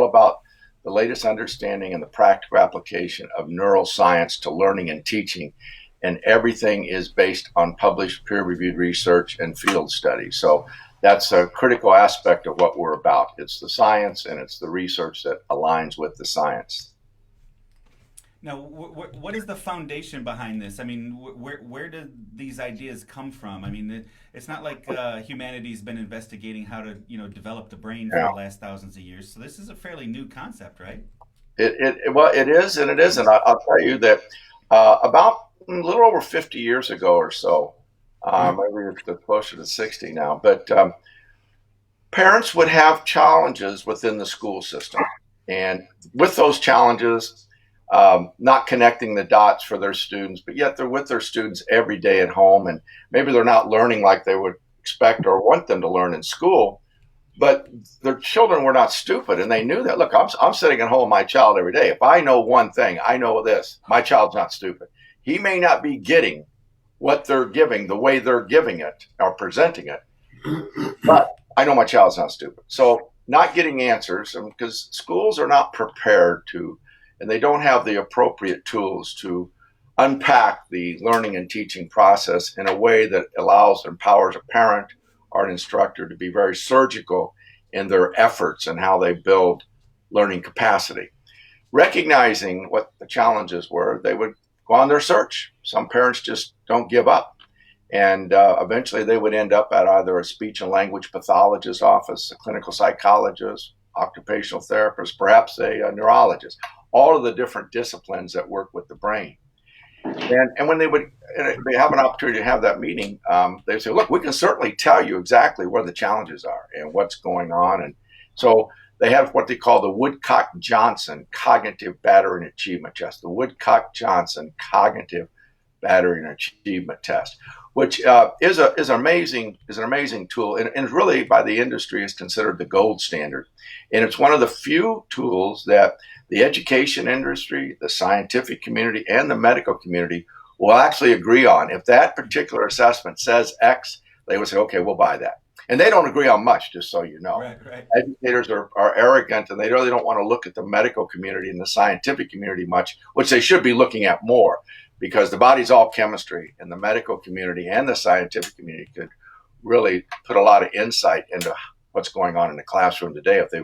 all about the latest understanding and the practical application of neuroscience to learning and teaching. And everything is based on published peer-reviewed research and field studies. So that's a critical aspect of what we're about. It's the science and it's the research that aligns with the science. Now, what is the foundation behind this? I mean, where did these ideas come from? I mean, it's not like humanity's been investigating how to, develop the brain for Yeah. the last thousands of years. So this is a fairly new concept, right? Well, it is and it isn't. I'll tell you that about a little over 50 years ago or so, maybe it's closer to 60 now, but parents would have challenges within the school system. And with those challenges, not connecting the dots for their students, but yet they're with their students every day at home. And maybe they're not learning like they would expect or want them to learn in school, but their children were not stupid. And they knew that, look, I'm sitting at home with my child every day. If I know one thing, I know this, my child's not stupid. He may not be getting what they're giving the way they're giving it or presenting it, but I know my child's not stupid. So not getting answers, because schools are not prepared to, and they don't have the appropriate tools to unpack the learning and teaching process in a way that allows and empowers a parent or an instructor to be very surgical in their efforts and how they build learning capacity. Recognizing what the challenges were, they would go on their search. Some parents just don't give up. And eventually they would end up at either a speech and language pathologist's office, a clinical psychologist, occupational therapist, perhaps a neurologist, all of the different disciplines that work with the brain. And when they have an opportunity to have that meeting, they say, look, we can certainly tell you exactly where the challenges are and what's going on. And so they have what they call the Woodcock-Johnson Cognitive Battery and Achievement Test, the Woodcock-Johnson Cognitive Battery and Achievement Test, which is an amazing tool, and really by the industry is considered the gold standard. And it's one of the few tools that the education industry, the scientific community, and the medical community will actually agree on. If that particular assessment says X, they will say, okay, we'll buy that. And they don't agree on much, just so you know. Right. Educators are arrogant, and they really don't want to look at the medical community and the scientific community much, which they should be looking at more, because the body's all chemistry, and the medical community and the scientific community could really put a lot of insight into what's going on in the classroom today if they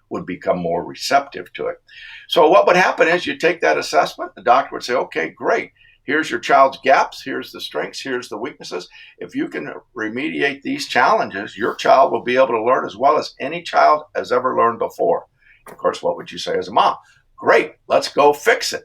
would become more receptive to it. So what would happen is you take that assessment, the doctor would say, okay, great. Here's your child's gaps. Here's the strengths. Here's the weaknesses. If you can remediate these challenges, your child will be able to learn as well as any child has ever learned before. Of course, what would you say as a mom? Great, let's go fix it.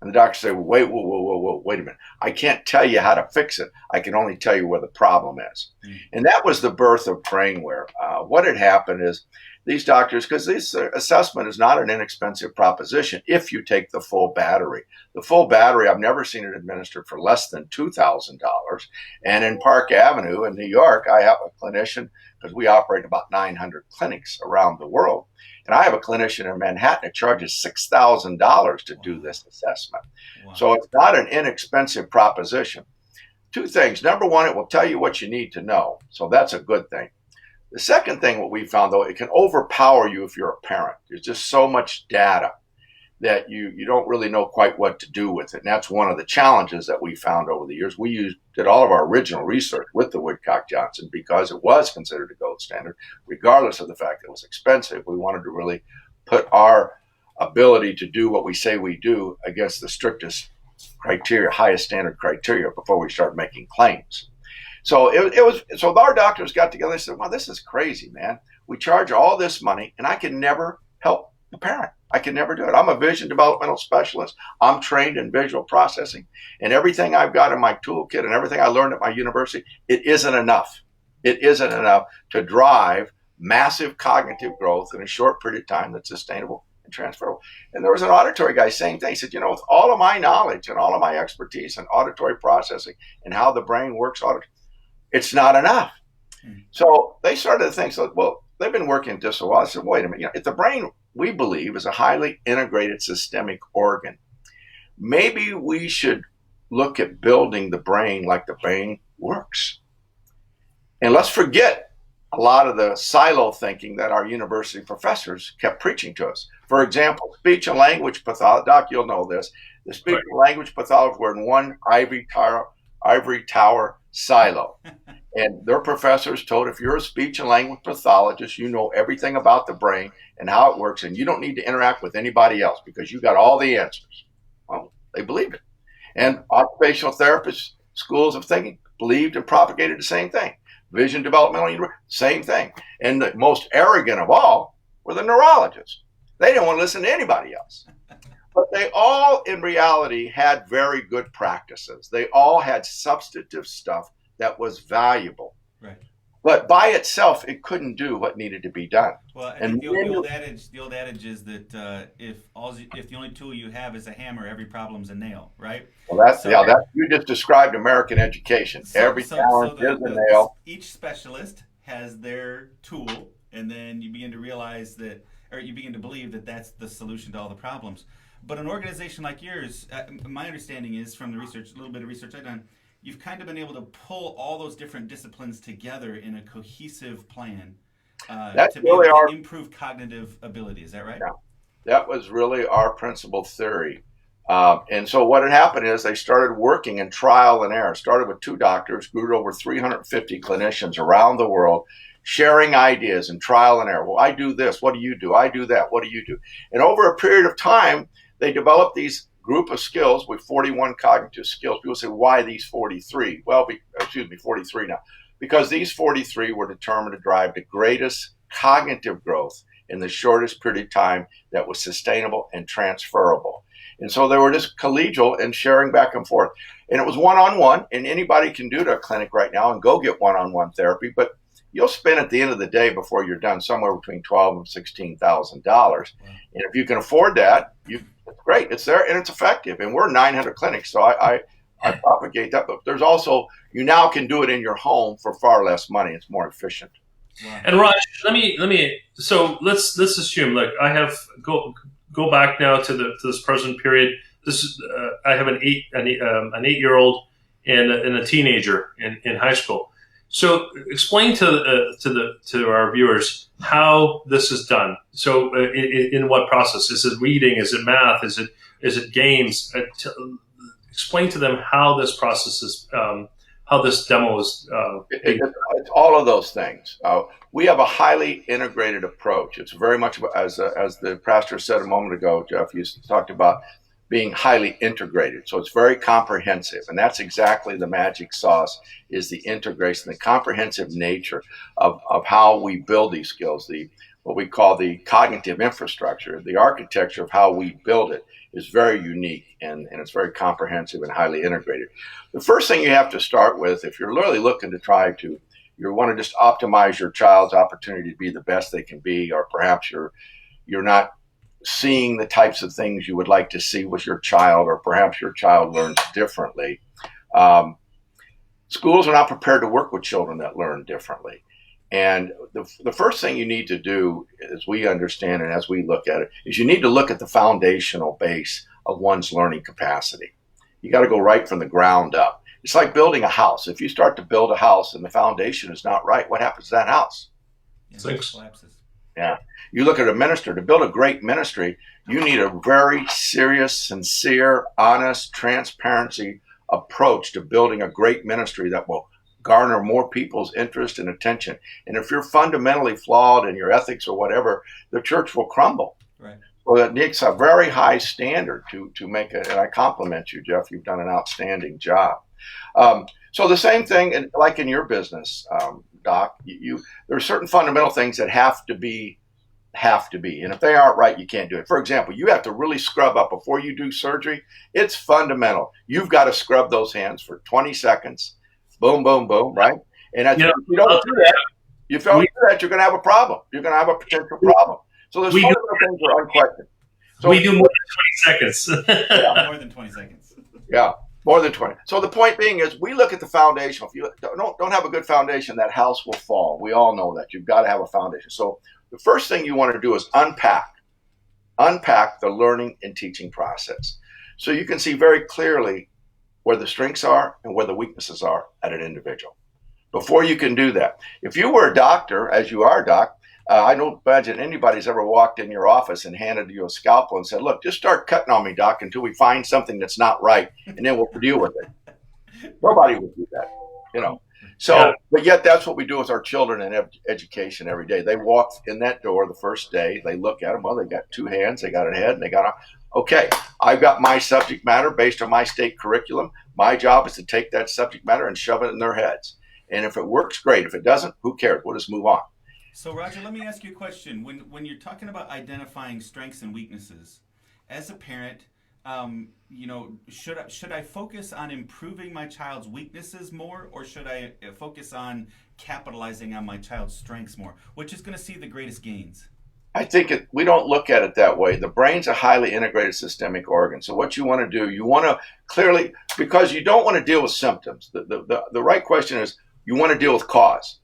And the doctor say, wait a minute. I can't tell you how to fix it. I can only tell you where the problem is. And that was the birth of BrainWare. What had happened is these doctors, because this assessment is not an inexpensive proposition if you take the full battery. The full battery, I've never seen it administered for less than $2,000. And in Park Avenue in New York, I have a clinician, because we operate about 900 clinics around the world. And I have a clinician in Manhattan that charges $6,000 to do this assessment. Wow. So it's not an inexpensive proposition. Two things. Number one, it will tell you what you need to know. So that's a good thing. The second thing, what we found, though, it can overpower you if you're a parent. There's just so much data that you don't really know quite what to do with it. And that's one of the challenges that we found over the years. We did all of our original research with the Woodcock-Johnson because it was considered a gold standard, regardless of the fact that it was expensive. We wanted to really put our ability to do what we say we do against the strictest criteria, highest standard criteria before we start making claims. So so our doctors got together and said, well, this is crazy, man. We charge all this money and I can never help the parent. I can never do it. I'm a vision developmental specialist. I'm trained in visual processing, and everything I've got in my toolkit and everything I learned at my university, it isn't enough. It isn't enough to drive massive cognitive growth in a short period of time that's sustainable and transferable. And there was an auditory guy saying things. He said, with all of my knowledge and all of my expertise in auditory processing and how the brain works, it's not enough. So they started to think, well, they've been working at this a while. I said, wait a minute, if the brain, we believe, is a highly integrated systemic organ, maybe we should look at building the brain like the brain works. And let's forget a lot of the silo thinking that our university professors kept preaching to us. For example, speech and language pathology, Doc, you'll know this. The speech and language pathologists were in one ivory tower silo. And their professors told, if you're a speech and language pathologist, you know everything about the brain and how it works, and you don't need to interact with anybody else because you got all the answers. Well, they believed it. And occupational therapists, schools of thinking, believed and propagated the same thing. Vision developmental, same thing. And the most arrogant of all were the neurologists. They didn't want to listen to anybody else. But they all, in reality, had very good practices. They all had substantive stuff that was valuable. Right. But by itself, it couldn't do what needed to be done. Well, I think the old adage is that if the only tool you have is a hammer, every problem's a nail, right? Well, you just described American education. Every challenge is a nail. Each specialist has their tool, and then you begin to realize that, or you begin to believe that that's the solution to all the problems. But an organization like yours, my understanding is from the research, a little bit of research I've done, you've kind of been able to pull all those different disciplines together in a cohesive plan to be able to improve cognitive ability. Is that right? Yeah, that was really our principal theory. And so what had happened is they started working in trial and error. Started with 2 doctors, grew to over 350 clinicians around the world, sharing ideas and trial and error. Well, I do this. What do you do? I do that. What do you do? And over a period of time, they developed these group of skills with 41 cognitive skills. People say, why these 43? Well, 43 now. Because these 43 were determined to drive the greatest cognitive growth in the shortest period of time that was sustainable and transferable. And so they were just collegial and sharing back and forth. And it was one-on-one, and anybody can do to a clinic right now and go get one-on-one therapy, but you'll spend at the end of the day before you're done somewhere between $12,000 and $16,000. And if you can afford that, it's great. It's there and it's effective. And we're 900 clinics, so I propagate that. But there's also, you now can do it in your home for far less money. It's more efficient. Wow. And Raj, let me. So let's assume. Look, I have go back now to this present period. This is I have an 8-year-old and a teenager in high school. So explain to our viewers how this is done. So in what process? Is it reading? Is it math? Is it games? Explain to them how this process is, how this demo is. It's all of those things. We have a highly integrated approach. It's very much, as the pastor said a moment ago, Jeff, you talked about being highly integrated. So it's very comprehensive. And that's exactly the magic sauce, is the integration, the comprehensive nature of how we build these skills, what we call the cognitive infrastructure, the architecture of how we build it is very unique, and it's very comprehensive and highly integrated. The first thing you have to start with, if you're really looking to you want to just optimize your child's opportunity to be the best they can be, or perhaps you're not seeing the types of things you would like to see with your child, or perhaps your child learns differently. Schools are not prepared to work with children that learn differently. And the first thing you need to do, as we understand and as we look at it, is you need to look at the foundational base of one's learning capacity. You got to go right from the ground up. It's like building a house. If you start to build a house and the foundation is not right, what happens to that house? It collapses. Yeah. You look at a minister. To build a great ministry, you need a very serious, sincere, honest, transparency approach to building a great ministry that will garner more people's interest and attention. And if you're fundamentally flawed in your ethics or whatever, the church will crumble. Right. So that needs a very high standard to make it. And I compliment you, Jeff. You've done an outstanding job. So the same thing, like in your business, Doc, there are certain fundamental things that have to be. And if they aren't right, you can't do it. For example, you have to really scrub up before you do surgery. It's fundamental. You've got to scrub those hands for 20 seconds. Boom, boom, boom, right? And if you don't do that, you're going to have a problem. You're going to have a potential problem. So there's fundamental things that are unquestioned. So we do more than 20 seconds. Yeah. More than 20 seconds. Yeah, more than 20. So the point being is, we look at the foundation. If you don't have a good foundation, that house will fall. We all know that. You've got to have a foundation. So the first thing you want to do is unpack the learning and teaching process. So you can see very clearly where the strengths are and where the weaknesses are at an individual. before you can do that. If you were a doctor, as you are, Doc, I don't imagine anybody's ever walked in your office and handed you a scalpel and said, look, just start cutting on me, Doc, until we find something that's not right, and then we'll deal with it. Nobody would do that, you know. So, yeah. But yet that's what we do with our children in education every day. They walk in that door the first day. They look at them. Well, they got two hands, they got a head, and they got a, okay, I've got my subject matter based on my state curriculum. My job is to take that subject matter and shove it in their heads. And if it works, great. If it doesn't, who cares? We'll just move on. So, Roger, let me ask you a question. When you're talking about identifying strengths and weaknesses, as a parent, you know, should I focus on improving my child's weaknesses more, or should I focus on capitalizing on my child's strengths more? Which is going to see the greatest gains? I think we don't look at it that way. The brain's a highly integrated systemic organ. So what you want to do, you want to clearly, because you don't want to deal with symptoms. The right question is, you want to deal with cause.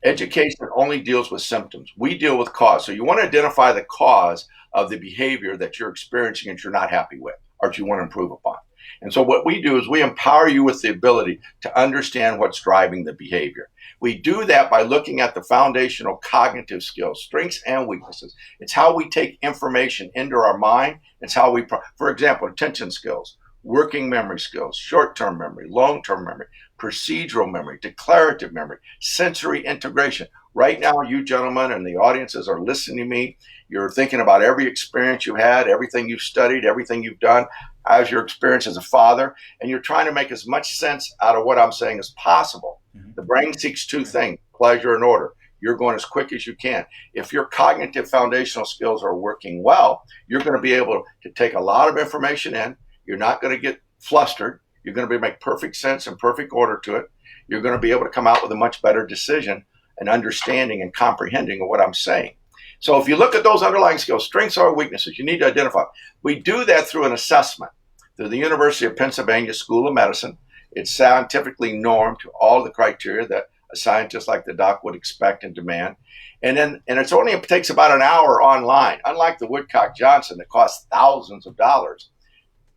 Education only deals with symptoms. We deal with cause. So you want to identify the cause of the behavior that you're experiencing and you're not happy with, or that you want to improve upon. And so what we do is we empower you with the ability to understand what's driving the behavior. We do that by looking at the foundational cognitive skills, strengths and weaknesses. It's how we take information into our mind. It's how we, for example, attention skills, working memory skills, short-term memory, long-term memory, procedural memory, declarative memory, sensory integration. Right now, you gentlemen and the audiences are listening to me. You're thinking about every experience you had, everything you've studied, everything you've done, as your experience as a father, and you're trying to make as much sense out of what I'm saying as possible. Mm-hmm. The brain seeks two things, pleasure and order. You're going as quick as you can. If your cognitive foundational skills are working well, you're going to be able to take a lot of information in. You're not going to get flustered. You're going to make perfect sense and perfect order to it. You're going to be able to come out with a much better decision and understanding and comprehending of what I'm saying. So if you look at those underlying skills, strengths or weaknesses, you need to identify. We do that through an assessment through the University of Pennsylvania School of Medicine. It's scientifically normed to all the criteria that a scientist like the doc would expect and demand. And it takes about an hour online. Unlike the Woodcock Johnson that costs thousands of dollars,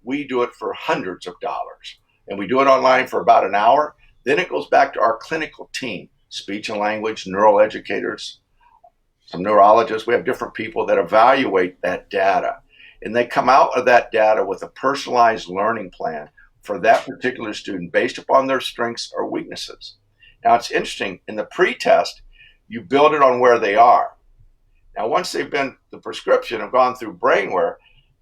we do it for hundreds of dollars. And we do it online for about an hour. Then it goes back to our clinical team, speech and language, neural educators, some neurologists. We have different people that evaluate that data. And they come out of that data with a personalized learning plan for that particular student based upon their strengths or weaknesses. Now, it's interesting. In the pre-test, you build it on where they are. Now, once they've been the prescription and gone through BrainWare,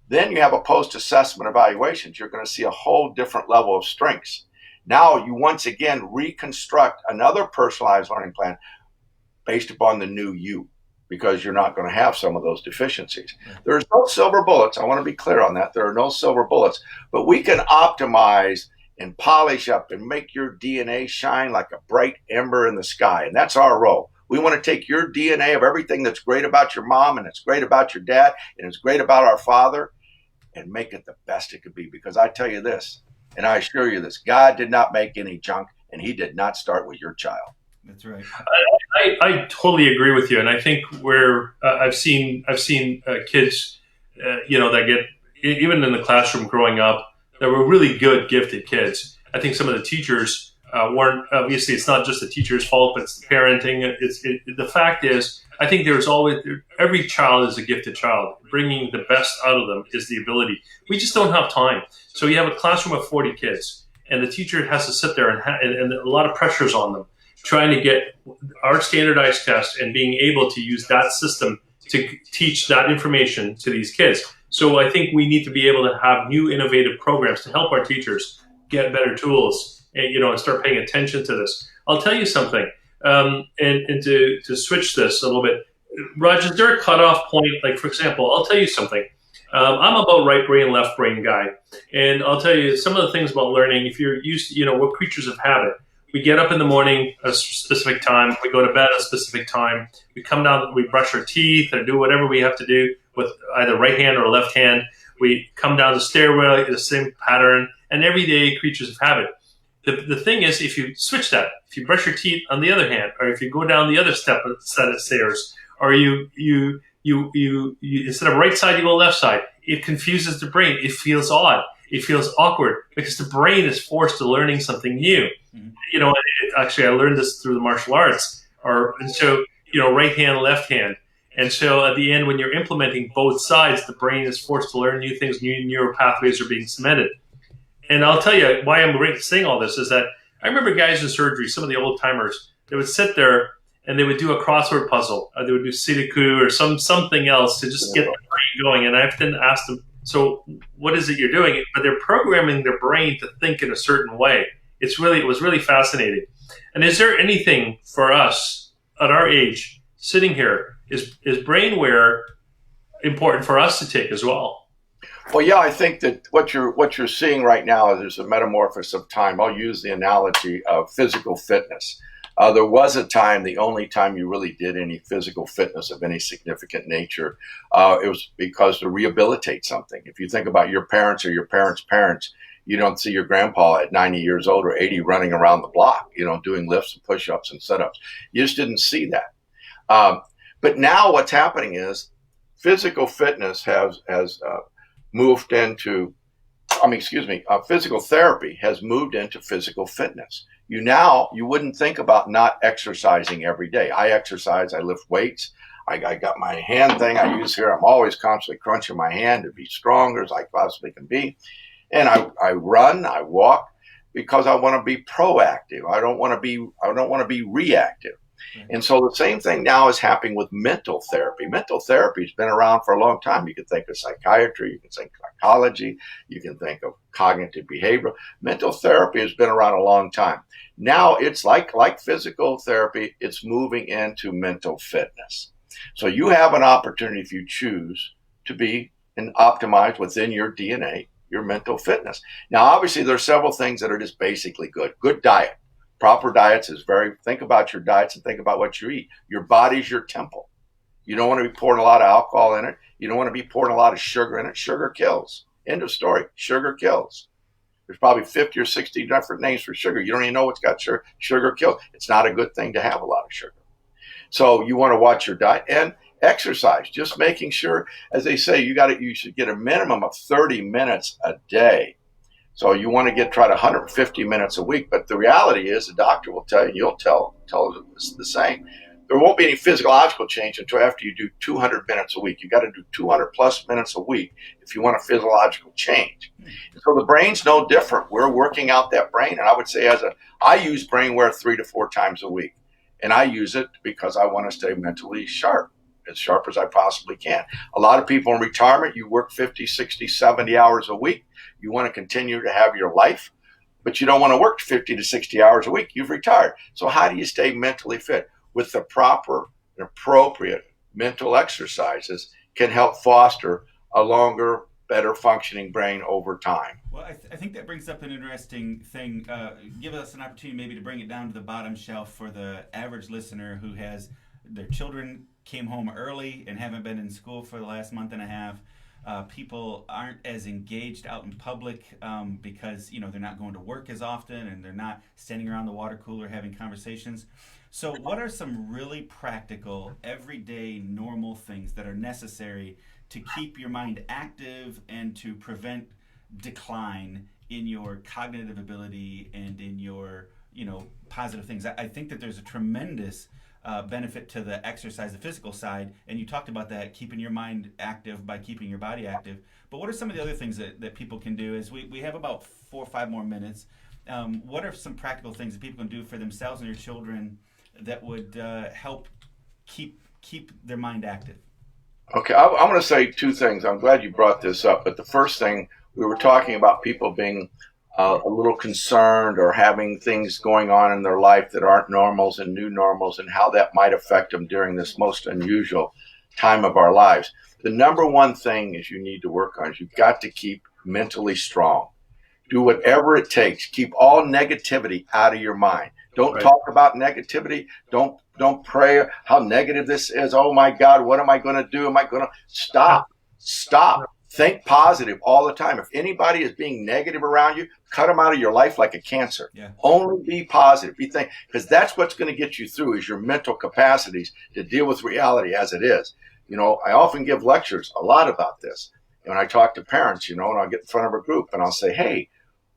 then you have a post-assessment evaluations. You're going to see a whole different level of strengths. Now you once again reconstruct another personalized learning plan based upon the new you, because you're not going to have some of those deficiencies. There's no silver bullets. I want to be clear on that. There are no silver bullets, but we can optimize and polish up and make your DNA shine like a bright ember in the sky. And that's our role. We want to take your DNA of everything that's great about your mom and it's great about your dad and it's great about our father and make it the best it could be. Because I tell you this, and I assure you this, God did not make any junk, and he did not start with your child. That's right. I totally agree with you, and I think where I've seen kids, that get, even in the classroom growing up, that were really good, gifted kids. I think some of the teachers weren't. Obviously, it's not just the teacher's fault, but it's the parenting. The fact is, I think there's always, every child is a gifted child. Bringing the best out of them is the ability. We just don't have time. So you have a classroom of 40 kids, and the teacher has to sit there and a lot of pressures on them, trying to get our standardized test and being able to use that system to teach that information to these kids. So I think we need to be able to have new innovative programs to help our teachers get better tools and start paying attention to this. I'll tell you something, and to switch this a little bit, Raj, is there a cutoff point? Like, for example, I'll tell you something. I'm about right brain, left brain guy. And I'll tell you some of the things about learning. If you're used to, we're creatures of habit. We get up in the morning at a specific time. We go to bed at a specific time. We come down, we brush our teeth or do whatever we have to do with either right hand or left hand. We come down the stairwell, the same pattern, and every day creatures of habit. The thing is, if you switch that, if you brush your teeth on the other hand, or if you go down the other set of stairs, or you instead of right side, you go left side, it confuses the brain. It feels odd. it feels awkward because the brain is forced to learning something new. Mm-hmm. Actually, I learned this through the martial arts, and so right hand, left hand. And so at the end, when you're implementing both sides, the brain is forced to learn new things, new neural pathways are being cemented. And I'll tell you why I'm saying all this is that I remember guys in surgery, some of the old timers, they would sit there and they would do a crossword puzzle. They would do Sudoku or something else to just get the brain going. And I often ask them, so what is it you're doing? But they're programming their brain to think in a certain way. It was really fascinating. And is there anything for us at our age sitting here? Is BrainWare important for us to take as well? Well, yeah, I think that what you're seeing right now is there's a metamorphosis of time. I'll use the analogy of physical fitness. There was a time, the only time you really did any physical fitness of any significant nature, it was because to rehabilitate something. If you think about your parents or your parents' parents, you don't see your grandpa at 90 years old or 80 running around the block, doing lifts and push-ups and sit-ups. You just didn't see that. But now what's happening is physical fitness has moved into, physical therapy has moved into physical fitness. You wouldn't think about not exercising every day. I exercise, I lift weights. I got my hand thing I use here. I'm always constantly crunching my hand to be stronger as I possibly can be. And I run, I walk because I want to be proactive. I don't want to be reactive. And so the same thing now is happening with mental therapy. Mental therapy has been around for a long time. You can think of psychiatry, you can think of psychology, you can think of cognitive behavioral. Mental therapy has been around a long time. Now it's like physical therapy, it's moving into mental fitness. So you have an opportunity, if you choose, to be and optimize within your DNA, your mental fitness. Now, obviously, there are several things that are just basically good. Good diet. Proper diets think about your diets and think about what you eat. Your body's your temple. You don't want to be pouring a lot of alcohol in it. You don't want to be pouring a lot of sugar in it. Sugar kills. End of story. Sugar kills. There's probably 50 or 60 different names for sugar. You don't even know what's got sugar. Sugar kills. It's not a good thing to have a lot of sugar. So you want to watch your diet and exercise. Just making sure, as they say, you should get a minimum of 30 minutes a day. So you want to try to 150 minutes a week. But the reality is the doctor will tell you, you'll tell the same. There won't be any physiological change until after you do 200 minutes a week. You got to do 200 plus minutes a week if you want a physiological change. So the brain's no different. We're working out that brain. And I would say I use BrainWare 3 to 4 times a week. And I use it because I want to stay mentally sharp as I possibly can. A lot of people in retirement, you work 50, 60, 70 hours a week. You want to continue to have your life, but you don't want to work 50 to 60 hours a week. You've retired. So how do you stay mentally fit? With the proper and appropriate mental exercises can help foster a longer, better functioning brain over time. Well, I think that brings up an interesting thing. Give us an opportunity maybe to bring it down to the bottom shelf for the average listener who has their children came home early and haven't been in school for the last month and a half. People aren't as engaged out in public because they're not going to work as often and they're not standing around the water cooler having conversations. So what are some really practical, everyday, normal things that are necessary to keep your mind active and to prevent decline in your cognitive ability and in your positive things? I think that there's a tremendous benefit to the exercise, the physical side, and you talked about that, keeping your mind active by keeping your body active. But what are some of the other things that people can do? As we have about 4 or 5 more minutes, what are some practical things that people can do for themselves and their children that would help keep their mind active? Okay, I want to say 2 things. I'm glad you brought this up, but the first thing, we were talking about people being a little concerned or having things going on in their life that aren't normals and new normals and how that might affect them during this most unusual time of our lives. The number one thing is you need to work on is you've got to keep mentally strong. Do whatever it takes. Keep all negativity out of your mind. Don't talk about negativity. Don't pray how negative this is. Oh my God, what am I going to do? Am I going to stop? Think positive all the time. If anybody is being negative around you, cut them out of your life like a cancer. Yeah. Only be positive. Because that's what's going to get you through is your mental capacities to deal with reality as it is. I often give lectures a lot about this. And when I talk to parents, and I'll get in front of a group and I'll say, hey,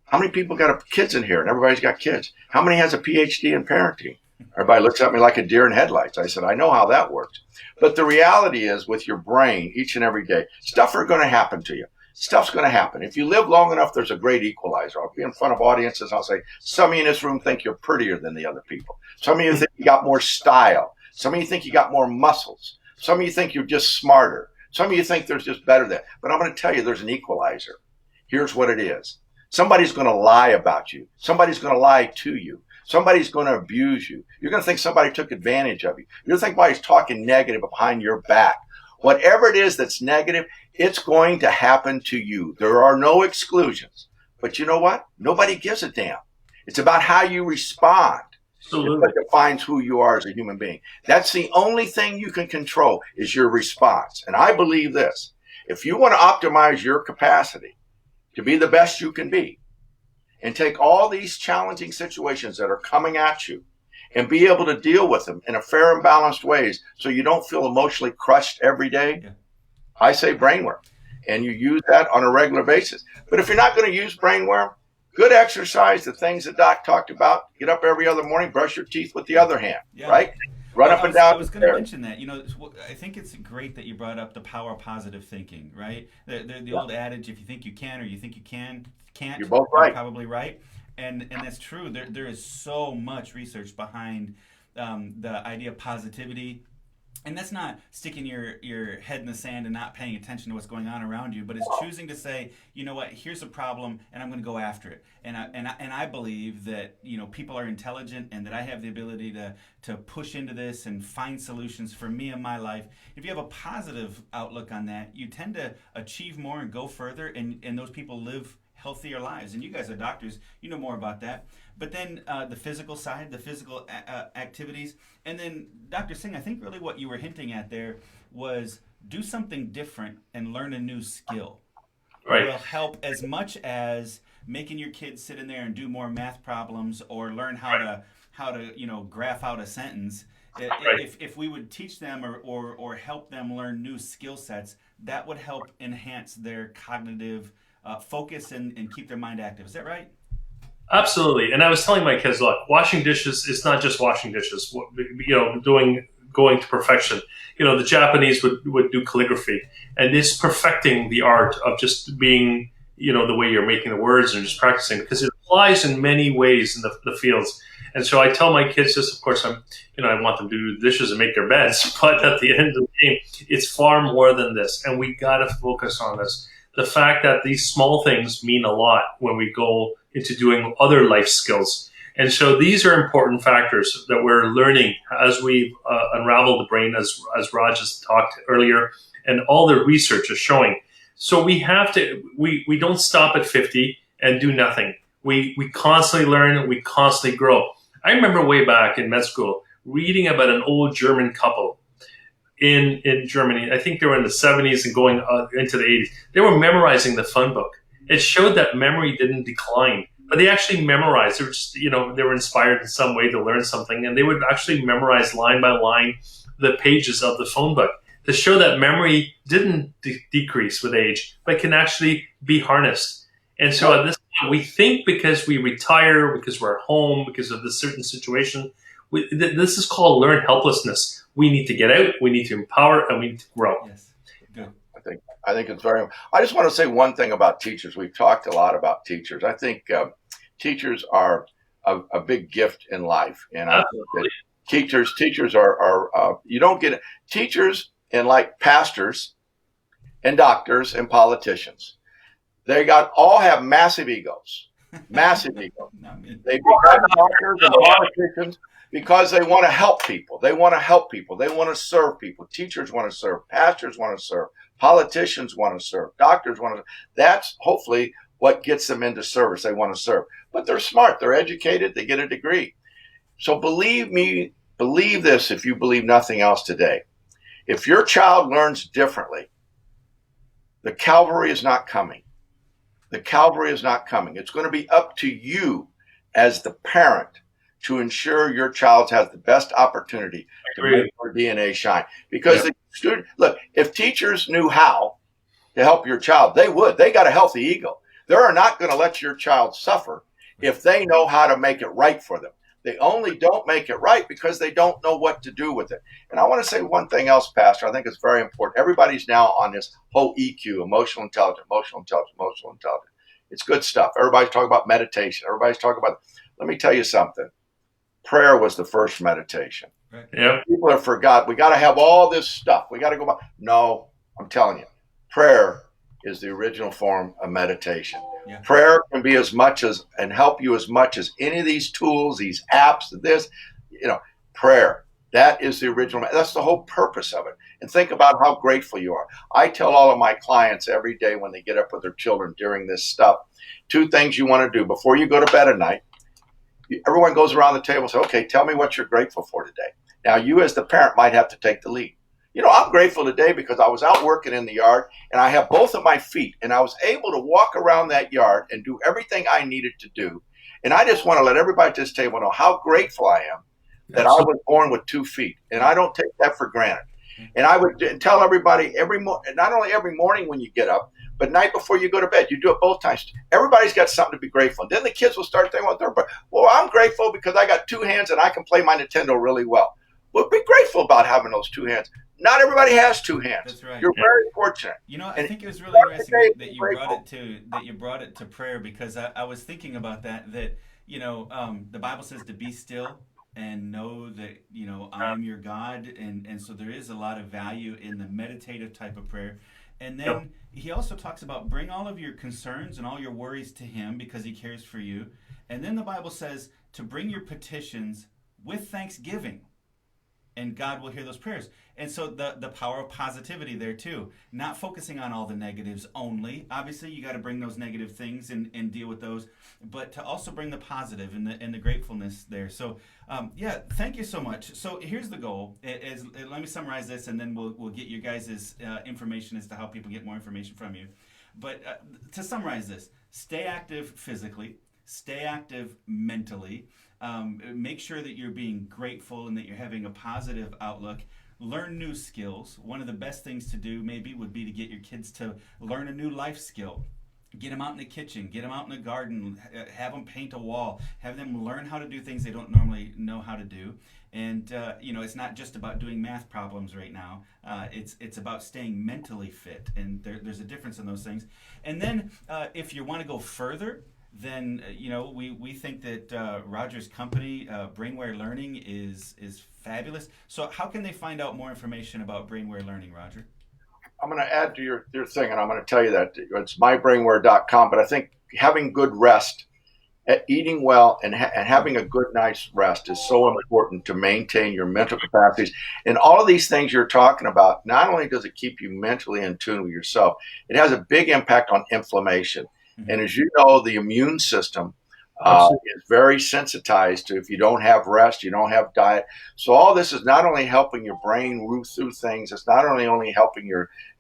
how many people got kids in here? And everybody's got kids. How many has a PhD in parenting? Everybody looks at me like a deer in headlights. I said, I know how that works. But the reality is, with your brain, each and every day, stuff are going to happen to you. Stuff's going to happen. If you live long enough, there's a great equalizer. I'll be in front of audiences. I'll say, some of you in this room think you're prettier than the other people. Some of you think you got more style. Some of you think you got more muscles. Some of you think you're just smarter. Some of you think there's just better than. But I'm going to tell you, there's an equalizer. Here's what it is. Somebody's going to lie about you. Somebody's going to lie to you. Somebody's going to abuse you. You're going to think somebody took advantage of you. You're going to think somebody's talking negative behind your back. Whatever it is that's negative, it's going to happen to you. There are no exclusions. But you know what? Nobody gives a damn. It's about how you respond. Absolutely. That defines who you are as a human being. That's the only thing you can control, is your response. And I believe this. If you want to optimize your capacity to be the best you can be, and take all these challenging situations that are coming at you and be able to deal with them in a fair and balanced ways so you don't feel emotionally crushed every day, yeah. I say BrainWare. And you use that on a regular basis. But if you're not going to use BrainWare, good exercise, the things that Doc talked about, get up every other morning, brush your teeth with the other hand, right? Run up and down. I was going to mention that. I think it's great that you brought up the power of positive thinking, right? The old adage, if you think you can or you think you can't, you're both right. You're probably right. And that's true. There is so much research behind the idea of positivity. And that's not sticking your head in the sand and not paying attention to what's going on around you, but it's choosing to say, you know what, here's a problem, and I'm going to go after it. And I believe that people are intelligent, and that I have the ability to push into this and find solutions for me and my life. If you have a positive outlook on that, you tend to achieve more and go further, and those people live healthier lives. And you guys are doctors, you know more about that. But then the physical side, the physical activities. And then, Dr. Singh, I think really what you were hinting at there was do something different and learn a new skill. Right. It will help as much as making your kids sit in there and do more math problems or learn how to graph out a sentence. Right. If we would teach them or help them learn new skill sets, that would help enhance their cognitive focus and keep their mind active. Is that right? Absolutely. And I was telling my kids, look, washing dishes is not just washing dishes, going to perfection. The Japanese would do calligraphy, and it's perfecting the art of just being, the way you're making the words and just practicing, because it applies in many ways in the fields. And so I tell my kids this, of course, I want them to do the dishes and make their beds, but at the end of the game, it's far more than this. And we got to focus on this. The fact that these small things mean a lot when we go into doing other life skills. And so these are important factors that we're learning as we unravel the brain, as Raj has talked earlier, and all the research is showing. So we have to, we don't stop at 50 and do nothing. We constantly learn, we constantly grow. I remember way back in med school reading about an old German couple in Germany. I think they were in the 70s and going into the 80s. They were memorizing the phone book. It showed that memory didn't decline, but they actually memorized. They were just, they were inspired in some way to learn something, and they would actually memorize line by line the pages of the phone book to show that memory didn't decrease with age, but can actually be harnessed. And so at this point, we think because we retire, because we're at home, because of this certain situation, this is called learned helplessness. We need to get out, we need to empower, and we need to grow. Yes. Good. I think it's very. I just want to say one thing about teachers. We've talked a lot about teachers. I think teachers are a big gift in life, and I think that teachers are you don't get teachers and like pastors and doctors and politicians. They all have massive egos, massive egos. They become doctors and politicians because they want to help people. They want to help people. They want to serve people. Teachers want to serve. Pastors want to serve. Politicians want to serve. Doctors want to. That's hopefully what gets them into service. They want to serve. But they're smart. They're educated. They get a degree. So believe me, believe this if you believe nothing else today. If your child learns differently, the cavalry is not coming. The cavalry is not coming. It's going to be up to you as the parent to ensure your child has the best opportunity to make their DNA shine. Because the student, look, if teachers knew how, to help your child, they would. They got a healthy ego. They're not going to let your child suffer if they know how to make it right for them. They only don't make it right because they don't know what to do with it. And I want to say one thing else, Pastor. I think it's very important. Everybody's now on this whole EQ, emotional intelligence, emotional intelligence, emotional intelligence. It's good stuff. Everybody's talking about meditation. Everybody's talking about, let me tell you something. Prayer was the first meditation. Right. Yeah. People have forgot. We got to have all this stuff. We got to go back. No, I'm telling you, prayer is the original form of meditation. Yeah. Prayer can be as much as and help you as much as any of these tools, these apps, this, prayer. That is the original. That's the whole purpose of it. And think about how grateful you are. I tell all of my clients every day when they get up with their children during this stuff, 2 things you want to do before you go to bed at night. Everyone goes around the table and says, okay, tell me what you're grateful for today. Now, you as the parent might have to take the lead. I'm grateful today because I was out working in the yard and I have both of my feet and I was able to walk around that yard and do everything I needed to do. And I just want to let everybody at this table know how grateful I am that I was born with 2 feet. And I don't take that for granted. And I would tell everybody not only every morning when you get up, but night before you go to bed, you do it both times. Everybody's got something to be grateful. And then the kids will start thinking, well, I'm grateful because I got 2 hands and I can play my Nintendo really well. Well, be grateful about having those 2 hands. Not everybody has 2 hands. That's right. You're very fortunate. I think it was really interesting that you brought it to prayer because I was thinking about that the Bible says to be still and know that I'm your God, and so there is a lot of value in the meditative type of prayer. And then he also talks about bring all of your concerns and all your worries to him because he cares for you. And then the Bible says to bring your petitions with thanksgiving, and God will hear those prayers. And so the power of positivity there too, not focusing on all the negatives only. Obviously, you got to bring those negative things and deal with those, but to also bring the positive and the gratefulness there. So, thank you so much. So here's the goal. Let me summarize this, and then we'll get you guys' information as to how people get more information from you. But to summarize this, stay active physically, stay active mentally. Make sure that you're being grateful and that you're having a positive outlook. Learn new skills. One of the best things to do maybe would be to get your kids to learn a new life skill. Get them out in the kitchen, get them out in the garden, have them paint a wall, have them learn how to do things they don't normally know how to do. And, it's not just about doing math problems right now. It's about staying mentally fit, and there's a difference in those things. And then if you want to go further, then we think that Roger's company, BrainWare Learning, is fabulous. So how can they find out more information about BrainWare Learning, Roger? I'm going to add to your thing, and I'm going to tell you that it's mybrainware.com. But I think having good rest, eating well, and having a good night's rest is so important to maintain your mental capacities. And all of these things you're talking about, not only does it keep you mentally in tune with yourself, it has a big impact on inflammation. Mm-hmm. And as you know, the immune system is very sensitized to if you don't have rest, you don't have diet. So all this is not only helping your brain move through things, it's not only helping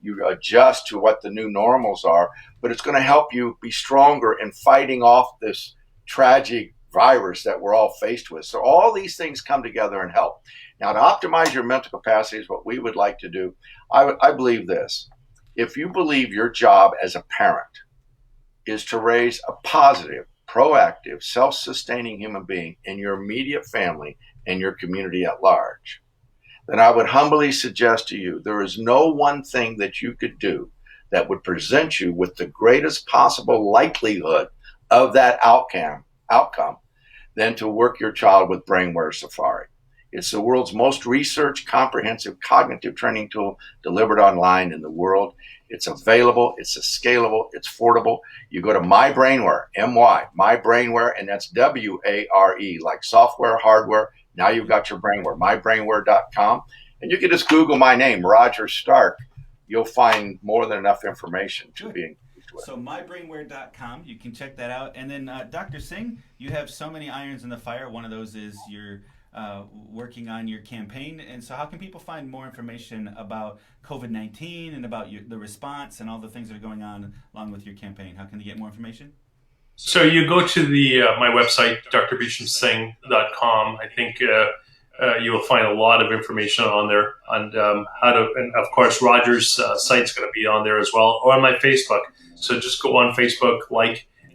you adjust to what the new normals are, but it's going to help you be stronger in fighting off this tragic virus that we're all faced with. So all these things come together and help. Now, to optimize your mental capacity is what we would like to do. I believe this. If you believe your job as a parent is to raise a positive, proactive, self-sustaining human being in your immediate family and your community at large, then I would humbly suggest to you there is no one thing that you could do that would present you with the greatest possible likelihood of that outcome than to work your child with BrainWare Safari. It's the world's most researched, comprehensive cognitive training tool delivered online in the world. It's available, it's scalable, it's affordable. You go to MyBrainWare, MyBrainWare, and that's WARE, like software, hardware. Now you've got your BrainWare, mybrainware.com. And you can just Google my name, Roger Stark. You'll find more than enough information to be engaged with. So mybrainware.com, you can check that out. And then Dr. Singh, you have so many irons in the fire. One of those is your working on your campaign. And so how can people find more information about COVID-19 and about the response and all the things that are going on along with your campaign? How can they get more information? So you go to my website, drbishamsingh.com. I think you will find a lot of information on there on how to, and of course, Roger's site's going to be on there as well, or on my Facebook. So just go on Facebook,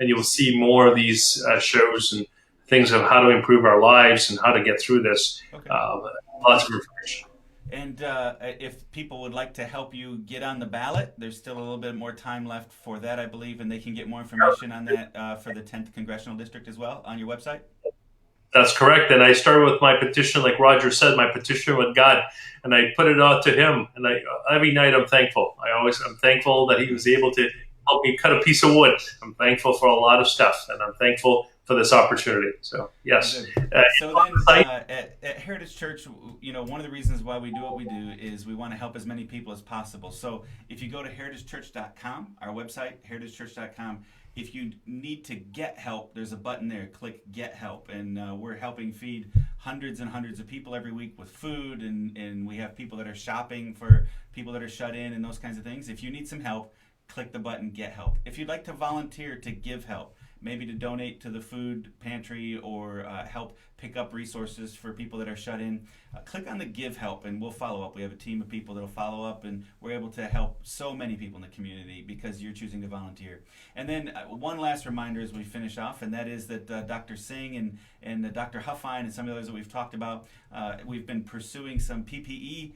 and you'll see more of these shows and things of how to improve our lives and how to get through this. Okay. Lots of information. And if people would like to help you get on the ballot, there's still a little bit more time left for that, I believe, and they can get more information on that for the 10th Congressional District as well on your website? That's correct. And I started with my petition, like Roger said, my petition with God, and I put it out to him. And every night I'm thankful. I'm thankful that he was able to help me cut a piece of wood. I'm thankful for a lot of stuff, and I'm thankful for this opportunity. So yes. So then at Heritage Church, one of the reasons why we do what we do is we want to help as many people as possible. So if you go to heritagechurch.com, our website, heritagechurch.com, if you need to get help, there's a button there. Click Get Help. And we're helping feed hundreds and hundreds of people every week with food. And we have people that are shopping for people that are shut in and those kinds of things. If you need some help, click the button Get Help. If you'd like to volunteer to give help, maybe to donate to the food pantry or help pick up resources for people that are shut in, click on the Give Help and we'll follow up. We have a team of people that will follow up, and we're able to help so many people in the community because you're choosing to volunteer. And then one last reminder as we finish off, and that is that Dr. Singh and Dr. Huffine and some of the others that we've talked about, we've been pursuing some PPE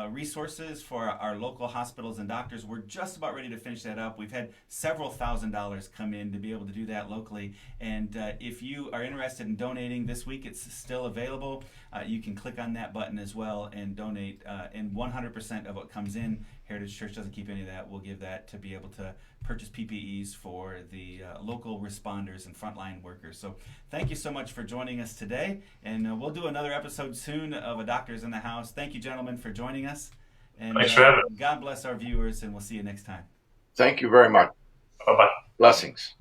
resources for our local hospitals and doctors. We're just about ready to finish that up. We've had several $1,000s come in to be able to do that locally. And if you are interested in donating this week, it's still available. You can click on that button as well and donate. And 100% of what comes in, Heritage Church doesn't keep any of that. We'll give that to be able to purchase PPEs for the local responders and frontline workers. So thank you so much for joining us today. And we'll do another episode soon of A Doctor's in the House. Thank you, gentlemen, for joining us. And thanks for having me. God bless our viewers, and we'll see you next time. Thank you very much. Bye-bye. Blessings.